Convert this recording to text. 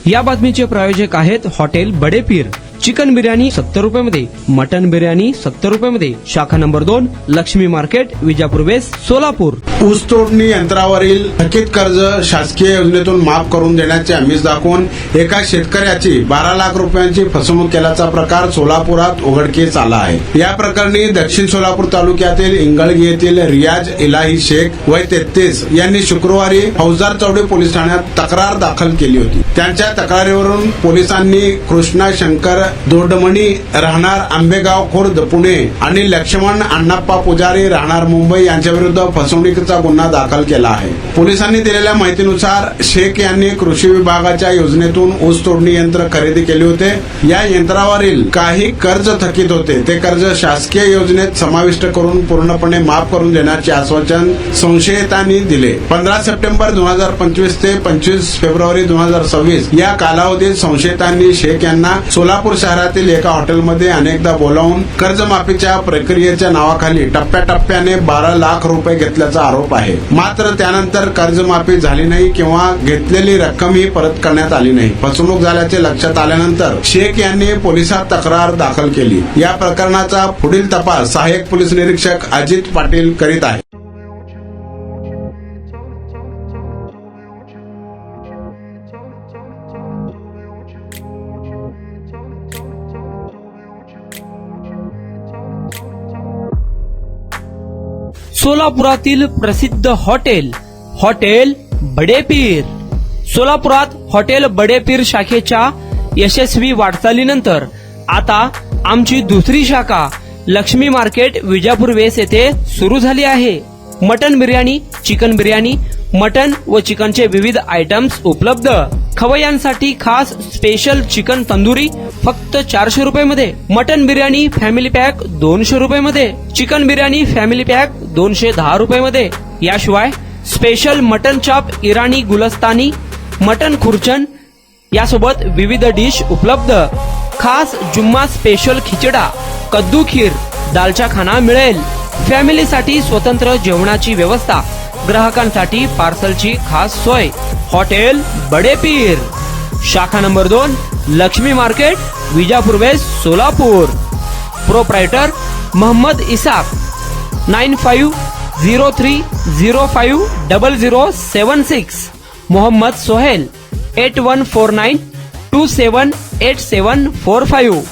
या बातमीचे प्रायोजक आहेत हॉटेल बडे पीर। चिकन बिर्याणी 70 रुपयामध्ये, मटन बिर्याणी 70 रुपयामध्ये। शाखा number 2, Lakshmi market, Vijapur west, Solapur. ऊस तोडणी यंत्रावरील थकीत कर्ज शासकीय योजनेतून माफ करून देण्याचे आमिष दाखवून एका शेतकऱ्याची 12 लाख रुपयांची फसवणूक केल्याचा प्रकार सोलापुरात उघडकीस आला आहे। या प्रकरणी दक्षिण सोलापूर तालुक्यातील इंगळगी येथील रियाज इलाही शेख वय 33 यांनी शुक्रवारी फौजदार चौडे पोलीस ठाण्यात तक्रार दाखल केली होती। त्यांच्या तक्रारीवरून पोलिसांनी कृष्णा शंकर दोडमणी राहणार आंबेगाव खुर्द पुणे आणि लक्ष्मण अण्णाप्पा पुजारी राहणार मुंबई यांच्याविरुद्ध फसवणुकीचा गुन्हा दाखल केला आहे। पोलिसांनी दिलेल्या माहितीनुसार शेख यांनी कृषी विभागाच्या योजनेतून ऊस तोडणी यंत्र खरेदी केले होते। या यंत्रावरील काही कर्ज थकीत होते, ते कर्ज शासकीय योजनेत समाविष्ट करून पूर्णपणे माफ करून देण्याचे आश्वासन संशयितांनी दिले। 15 सप्टेंबर 2025 ते 25 फेब्रुवारी 2026 या कालावधीत संशयितांनी शेख यांना सोलापूर शहरातील एका हॉटेलमध्ये अनेकदा बोलावून कर्जमाफीच्या प्रक्रियेच्या नावाखाली टप्प्याटप्प्याने 12 लाख रुपये घेतल्याचा आरोप आहे। मात्र त्यानंतर कर्जमाफी झाली नाही किंवा घेतलेली रक्कमही परत करण्यात आली नाही। फसवणूक झाल्याचे लक्षात आल्यानंतर शेख यांनी पोलिसात तक्रार दाखल केली। या प्रकरणाचा पुढील तपास सहाय्यक पोलीस निरीक्षक अजित पाटील करीत आहेत। सोलापुरातील प्रसिद्ध हॉटेल बडे पीर। सोलापुरात हॉटेल बडे पीर शाखेच्या यशस्वी वाटचालीनंतर आता आमची दुसरी शाखा लक्ष्मी मार्केट, विजापूर वेस्ट येथे सुरू झाली आहे। Mutton biryani, chicken biryani, mutton व चिकनचे विविध आयटम्स उपलब्ध। खवय्यांसाठी खास स्पेशल चिकन तंदुरी फक्त 400 रुपयामध्ये, मटन बिर्याणी फॅमिली पॅक 200 रुपयामध्ये, चिकन बिर्याणी फॅमिली पॅक 210 रुपयामध्ये। याशिवाय स्पेशल मटन चाप, इराणी गुलस्तानी, मटन खुर्चन यासोबत विविध डिश उपलब्ध। खास जुम्मा स्पेशल खिचडा, कद्दू खीर, दालचा खाना मिळेल। फॅमिलीसाठी स्वतंत्र जेवणाची व्यवस्था, ग्राहकांसाठी पार्सलची खास सोय। हॉटेल बडे पीर, शाखा number 2, Lakshmi market, Vijapur west, Solapur. Proprietor Mohammed Isaq, 9503050076। Mohammed Sohail, 8149278745।